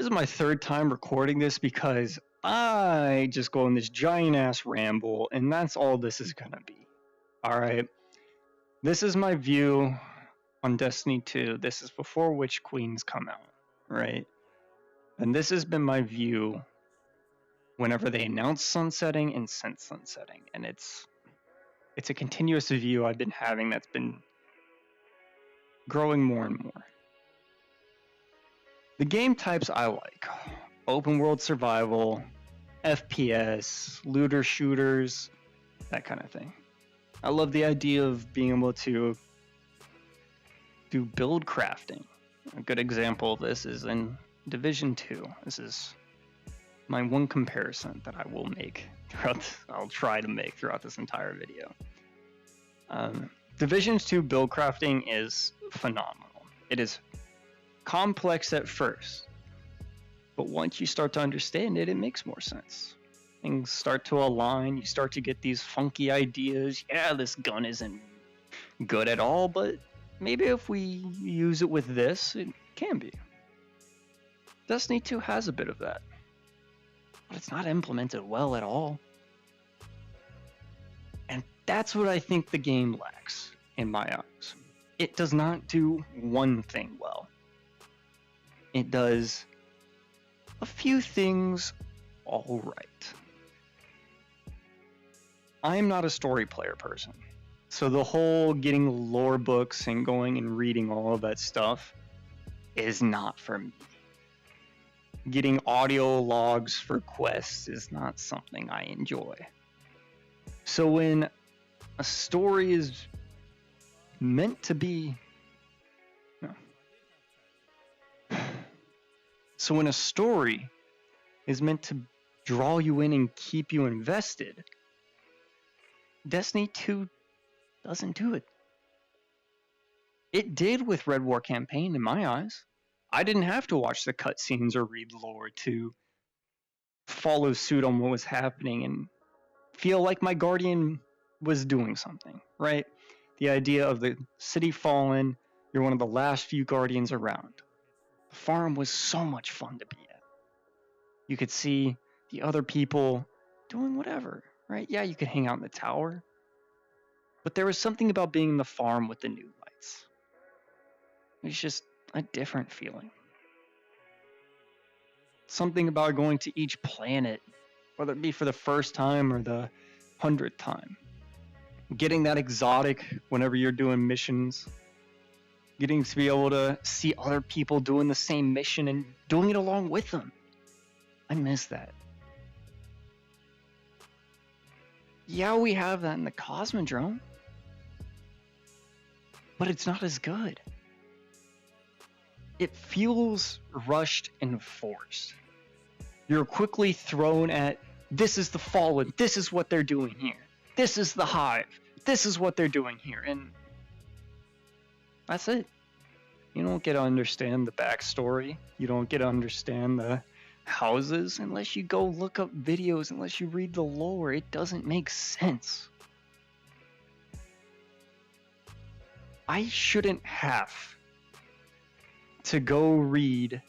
This is my third time recording this because I just go on this giant ass ramble, and that's all this is gonna be. Alright, this is my view on Destiny 2. This is before Witch Queens come out, right? And this has been my view whenever they announce sunsetting and since sunsetting. And it's a continuous view I've been having that's been growing more and more. The game types I like: open world survival, FPS, looter shooters, that kind of thing. I love the idea of being able to do build crafting. A good example of this is in Division 2. This is my one comparison that I will make I'll try to make throughout this entire video. Division 2 build crafting is phenomenal. It is complex at first, but once you start to understand it, it makes more sense. Things start to align, you start to get these funky ideas. Yeah, this gun isn't good at all, but maybe if we use it with this, it can be. Destiny 2 has a bit of that, but it's not implemented well at all. And that's what I think the game lacks, in my eyes. It does not do one thing well. It does a few things all right. I'm not a story player person, so the whole getting lore books and going and reading all of that stuff is not for me. Getting audio logs for quests is not something I enjoy. So when a story is meant to be... So when a story is meant to draw you in and keep you invested, Destiny 2 doesn't do it. It did with Red War Campaign in my eyes. I didn't have to watch the cutscenes or read lore to follow suit on what was happening and feel like my Guardian was doing something, right? The idea of the city fallen, you're one of the last few Guardians around. The farm was so much fun to be at. You could see the other people doing whatever, right? Yeah, you could hang out in the tower, but there was something about being in the farm with the new lights. It was just a different feeling. Something about going to each planet, whether it be for the first time or the 100th time. Getting that exotic whenever you're doing missions. Getting to be able to see other people doing the same mission and doing it along with them. I miss that. Yeah, we have that in the Cosmodrome, but it's not as good. It feels rushed and forced. You're quickly thrown at, this is the Fallen, this is what they're doing here. This is the Hive, this is what they're doing here, and that's it. You don't get to understand the backstory. You don't get to understand the houses unless you go look up videos, unless you read the lore. It doesn't make sense. I shouldn't have to go read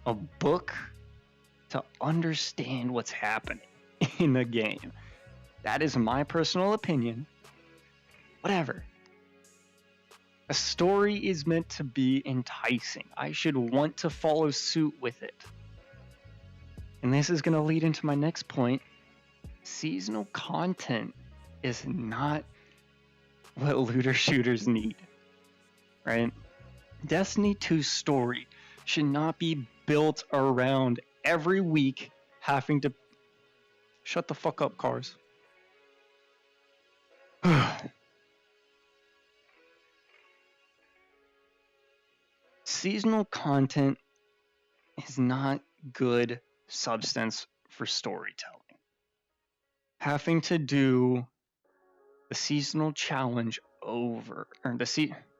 a book to understand what's happening in the game. That is my personal opinion. Whatever. A story is meant to be enticing. I should want to follow suit with it. And this is going to lead into my next point. Seasonal content is not what looter shooters need, right? Destiny 2's story should not be built around every week having to... Shut the fuck up, cars. Seasonal content is not good substance for storytelling. Having to do the seasonal challenge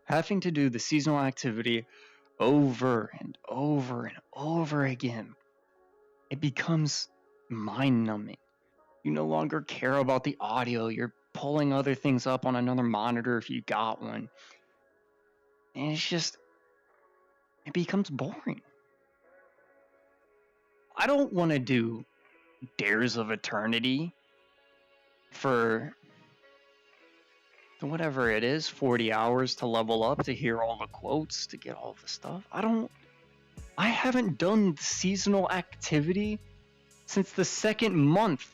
having to do the seasonal activity over and over and over again, it becomes mind-numbing. You no longer care about the audio. You're pulling other things up on another monitor if you got one. And it's just... it becomes boring. I don't want to do Dares of Eternity for whatever it is, 40 hours to level up, to hear all the quotes, to get all the stuff. I haven't done the seasonal activity since the second month.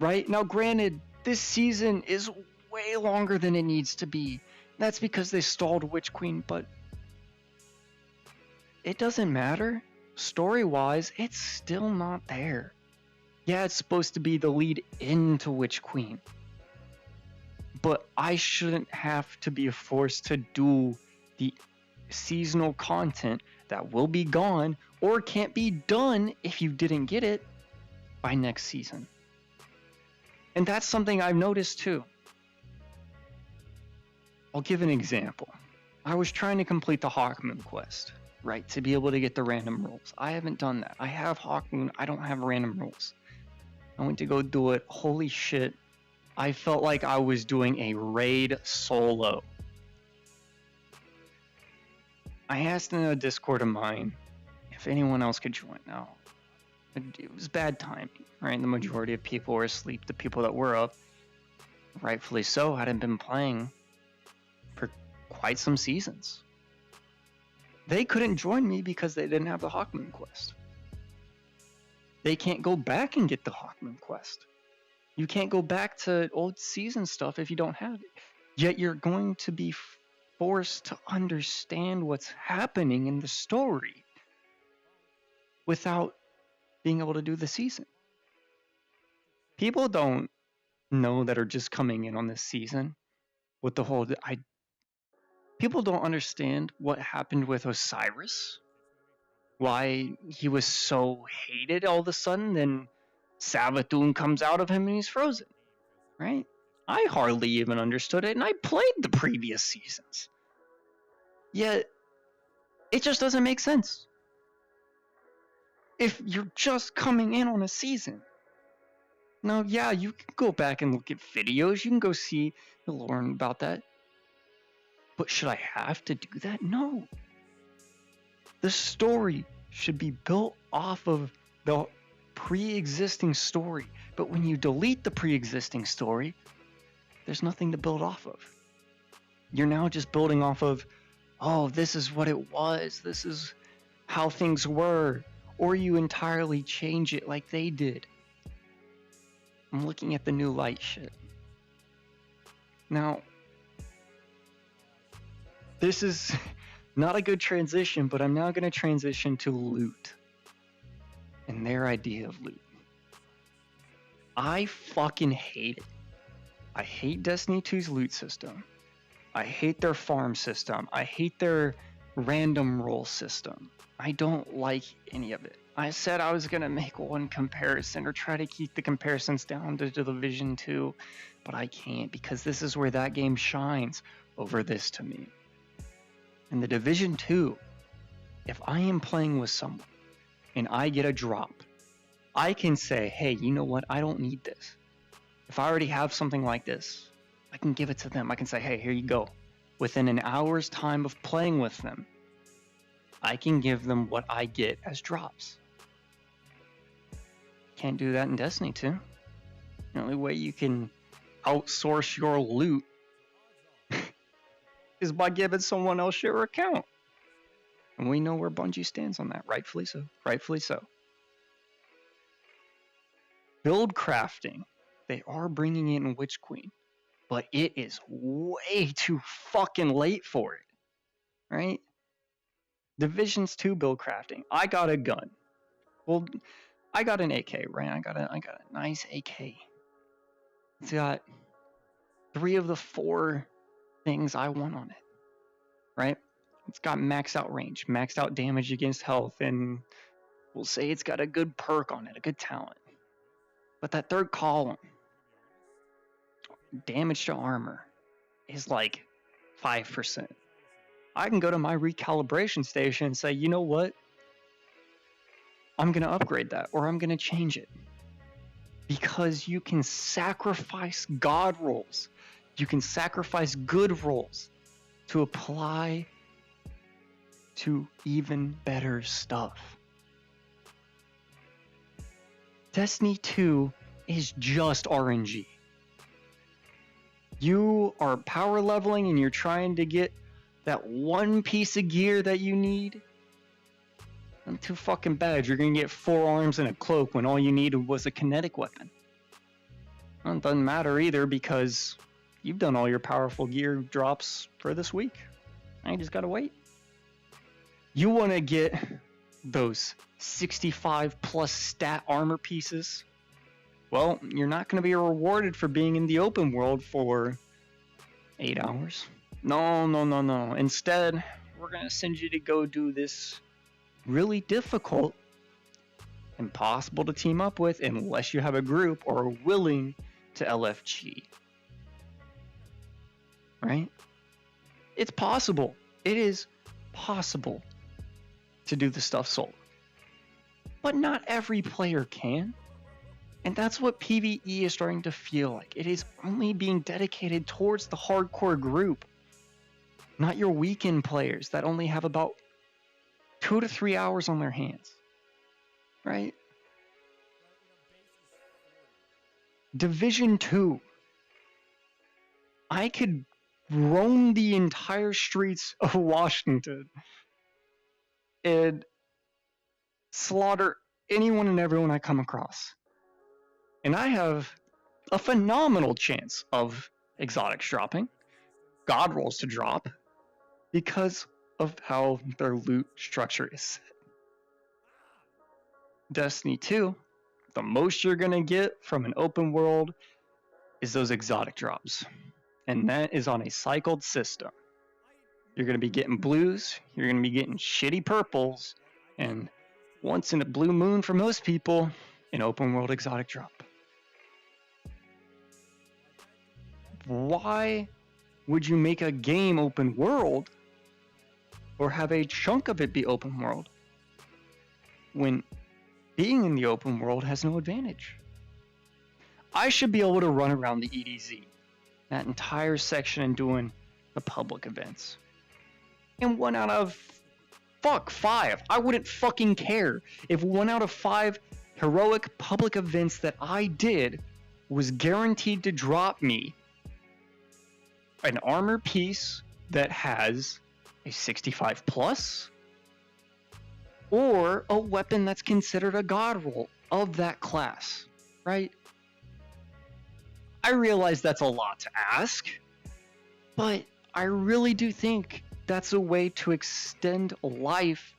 Right? Now, granted, this season is way longer than it needs to be. That's because they stalled Witch Queen, but it doesn't matter. Story-wise, it's still not there. Yeah, it's supposed to be the lead into Witch Queen. But I shouldn't have to be forced to do the seasonal content that will be gone or can't be done if you didn't get it by next season. And that's something I've noticed too. I'll give an example. I was trying to complete the Hawkmoon quest, right, to be able to get the random rolls. I haven't done that. I have Hawkmoon, I don't have random rolls. I went to go do it. Holy shit. I felt like I was doing a raid solo. I asked in a Discord of mine if anyone else could join. Now, it was bad timing, right? The majority of people were asleep. The people that were up, rightfully so, hadn't been playing for quite some seasons. They couldn't join me because they didn't have the Hawkmoon quest. They can't go back and get the Hawkmoon quest. You can't go back to old season stuff if you don't have it. Yet you're going to be forced to understand what's happening in the story without being able to do the season. People don't know that are just coming in on this season with the whole... People don't understand what happened with Osiris. Why he was so hated all of a sudden, then Savathun comes out of him and he's frozen, right? I hardly even understood it, and I played the previous seasons. Yet, it just doesn't make sense. If you're just coming in on a season. Now, yeah, you can go back and look at videos, you can go see the lore about that. But should I have to do that? No. The story should be built off of the pre-existing story. But when you delete the pre-existing story, there's nothing to build off of. You're now just building off of, oh, this is what it was, this is how things were, or you entirely change it like they did. I'm looking at the new light shit. Now, this is not a good transition, but I'm now going to transition to loot and their idea of loot. I fucking hate it. I hate Destiny 2's loot system. I hate their farm system. I hate their random roll system. I don't like any of it. I said I was going to make one comparison or try to keep the comparisons down to Division 2, but I can't because this is where that game shines over this to me. In the Division 2, if I am playing with someone and I get a drop, I can say, hey, you know what? I don't need this. If I already have something like this, I can give it to them. I can say, hey, here you go. Within an hour's time of playing with them, I can give them what I get as drops. Can't do that in Destiny 2. The only way you can outsource your loot is by giving someone else your account. And we know where Bungie stands on that. Rightfully so. Rightfully so. Build crafting. They are bringing in Witch Queen. But it is way too fucking late for it. Right? Divisions 2 build crafting. I got a gun. Well, I got an AK, right? I got a nice AK. It's got 3 of the 4 things I want on it, right? It's got maxed out range, maxed out damage against health, and we'll say it's got a good perk on it, a good talent. But that third column, damage to armor, is like 5%. I can go to my recalibration station and say, you know what? I'm going to upgrade that, or I'm going to change it. Because you can sacrifice God rolls. You can sacrifice good rolls to apply to even better stuff. Destiny 2 is just RNG. You are power leveling and you're trying to get that one piece of gear that you need. I'm too fucking bad. You're gonna get 4 arms and a cloak when all you needed was a kinetic weapon. Well, it doesn't matter either because you've done all your powerful gear drops for this week. I just gotta wait. You wanna get those 65 plus stat armor pieces? Well, you're not gonna be rewarded for being in the open world for 8 hours. No. Instead, we're gonna send you to go do this really difficult, impossible to team up with unless you have a group or are willing to LFG. Right? It's possible. It is possible to do the stuff solo. But not every player can. And that's what PvE is starting to feel like. It is only being dedicated towards the hardcore group. Not your weekend players that only have about 2 to 3 hours on their hands. Right? Division 2. I could roam the entire streets of Washington and slaughter anyone and everyone I come across. And I have a phenomenal chance of exotics dropping, god rolls to drop, because of how their loot structure is set. Destiny 2, the most you're gonna get from an open world is those exotic drops. And that is on a cycled system. You're gonna be getting blues, you're gonna be getting shitty purples, and once in a blue moon for most people, an open world exotic drop. Why would you make a game open world or have a chunk of it be open world when being in the open world has no advantage? I should be able to run around the EDZ, that entire section, and doing the public events. And 1 out of 5. I wouldn't fucking care if 1 out of 5 heroic public events that I did was guaranteed to drop me an armor piece that has a 65 plus, or a weapon that's considered a god roll of that class, right? I realize that's a lot to ask, but I really do think that's a way to extend life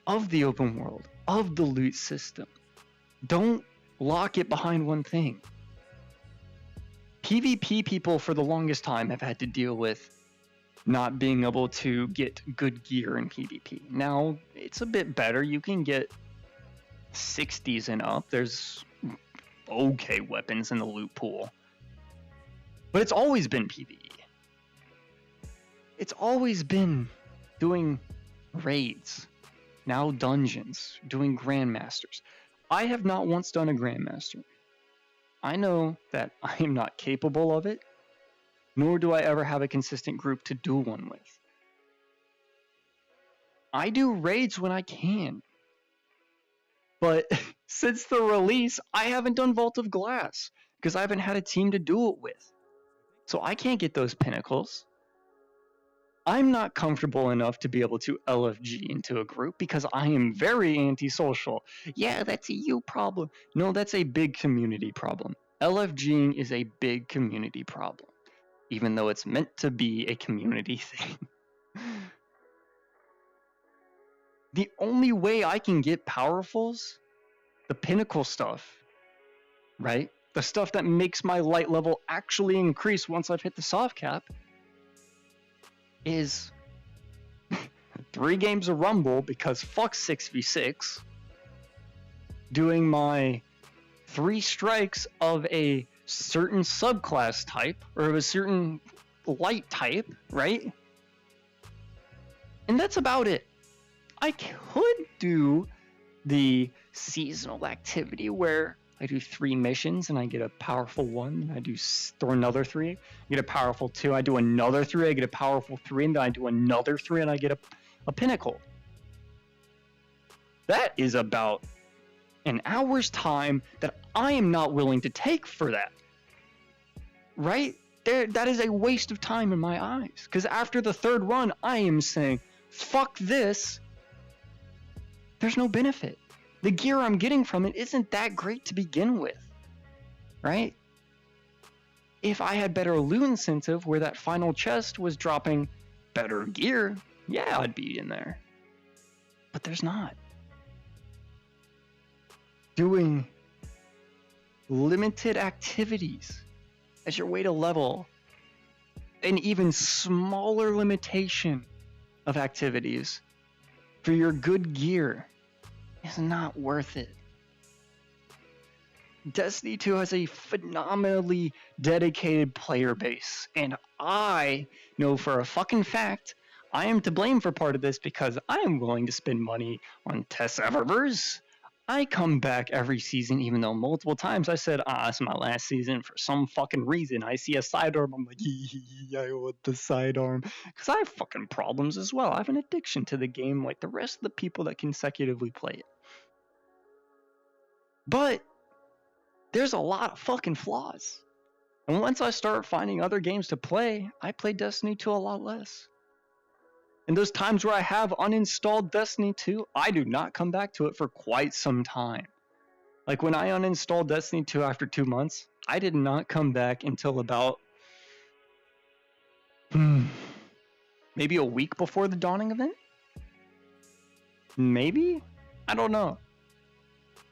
of the open world, of the loot system. Don't lock it behind one thing. PvP people for the longest time have had to deal with not being able to get good gear in PvP. Now, it's a bit better. You can get 60s and up. There's okay weapons in the loot pool. But it's always been PvE. It's always been doing raids, now dungeons, doing Grandmasters. I have not once done a Grandmaster. I know that I am not capable of it, nor do I ever have a consistent group to do one with. I do raids when I can. But since the release, I haven't done Vault of Glass, because I haven't had a team to do it with. So I can't get those pinnacles. I'm not comfortable enough to be able to LFG into a group because I am very antisocial. Yeah, that's a you problem. No, that's a big community problem. LFGing is a big community problem, even though it's meant to be a community thing. The only way I can get powerfuls, the pinnacle stuff, right? The stuff that makes my light level actually increase once I've hit the soft cap, is 3 games of Rumble, because fuck 6v6, doing my 3 strikes of a certain subclass type, or of a certain light type, right? And that's about it. I could do the seasonal activity where I do 3 missions and I get a powerful 1, I do throw another 3, I get a powerful 2, I do another 3, I get a powerful 3, and then I do another 3 and I get a pinnacle. That is about and hours time that I am not willing to take for that. Right? That is a waste of time in my eyes. Because after the third run, I am saying, fuck this. There's no benefit. The gear I'm getting from it isn't that great to begin with. Right? If I had better loot incentive where that final chest was dropping better gear, yeah, I'd be in there. But there's not. Doing limited activities as your way to level, an even smaller limitation of activities for your good gear is not worth it. Destiny 2 has a phenomenally dedicated player base, and I know for a fucking fact I am to blame for part of this because I am willing to spend money on test servers. I come back every season, even though multiple times I said, it's my last season for some fucking reason. I see a sidearm, I'm like, I want the sidearm. Because I have fucking problems as well. I have an addiction to the game like the rest of the people that consecutively play it. But there's a lot of fucking flaws. And once I start finding other games to play, I play Destiny 2 a lot less. And those times where I have uninstalled Destiny 2, I do not come back to it for quite some time. Like when I uninstalled Destiny 2 after 2 months, I did not come back until about maybe a week before the dawning event? Maybe? I don't know.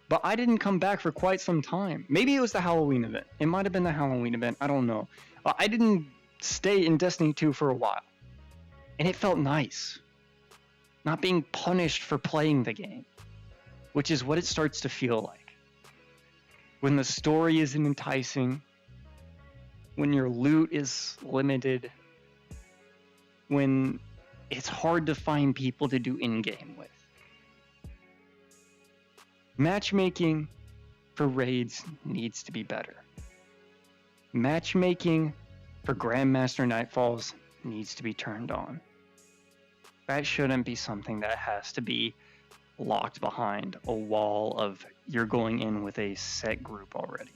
But I didn't come back for quite some time. Maybe it was the Halloween event. It might have been the Halloween event. I don't know. I didn't stay in Destiny 2 for a while. And it felt nice. Not being punished for playing the game. Which is what it starts to feel like. When the story isn't enticing. When your loot is limited. When it's hard to find people to do in-game with. Matchmaking for raids needs to be better. Matchmaking for Grandmaster Nightfalls needs to be turned on. That shouldn't be something that has to be locked behind a wall of you're going in with a set group already.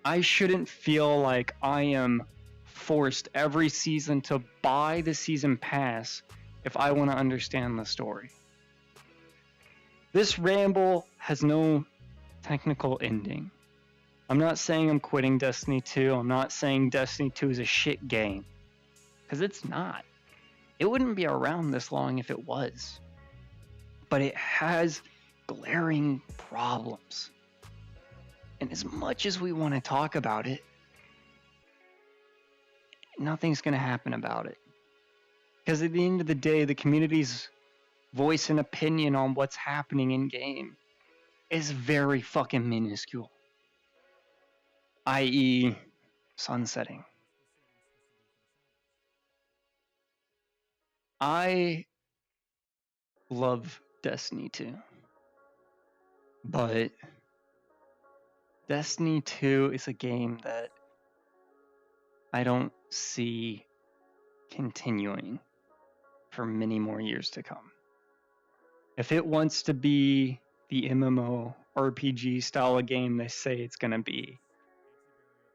I shouldn't feel like I am forced every season to buy the season pass if I want to understand the story. This ramble has no technical ending. I'm not saying I'm quitting Destiny 2. I'm not saying Destiny 2 is a shit game. Because it's not. It wouldn't be around this long if it was. But it has glaring problems. And as much as we want to talk about it, nothing's going to happen about it. Because at the end of the day, the community's voice and opinion on what's happening in game is very fucking minuscule. I.e., sunsetting. I love Destiny 2. But Destiny 2 is a game that I don't see continuing for many more years to come. If it wants to be the MMO RPG style of game they say it's going to be,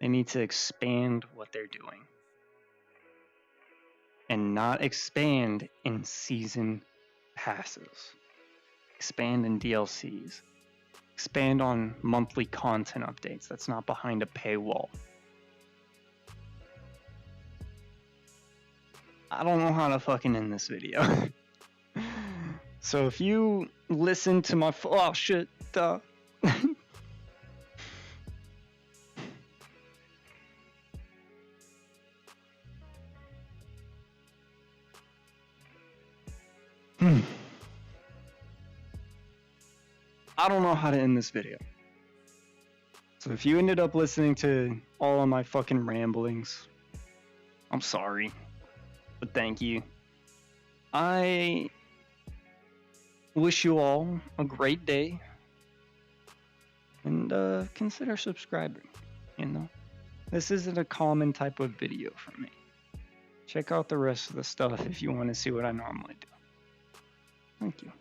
they need to expand what they're doing. And not expand in season passes. Expand in DLCs. Expand on monthly content updates that's not behind a paywall. I don't know how to fucking end this video. So if you listen to my oh shit, I don't know how to end this video. So if you ended up listening to all of my fucking ramblings, I'm sorry, but thank you. I wish you all a great day, and consider subscribing, you know? This isn't a common type of video for me. Check out the rest of the stuff if you want to see what I normally do. Thank you.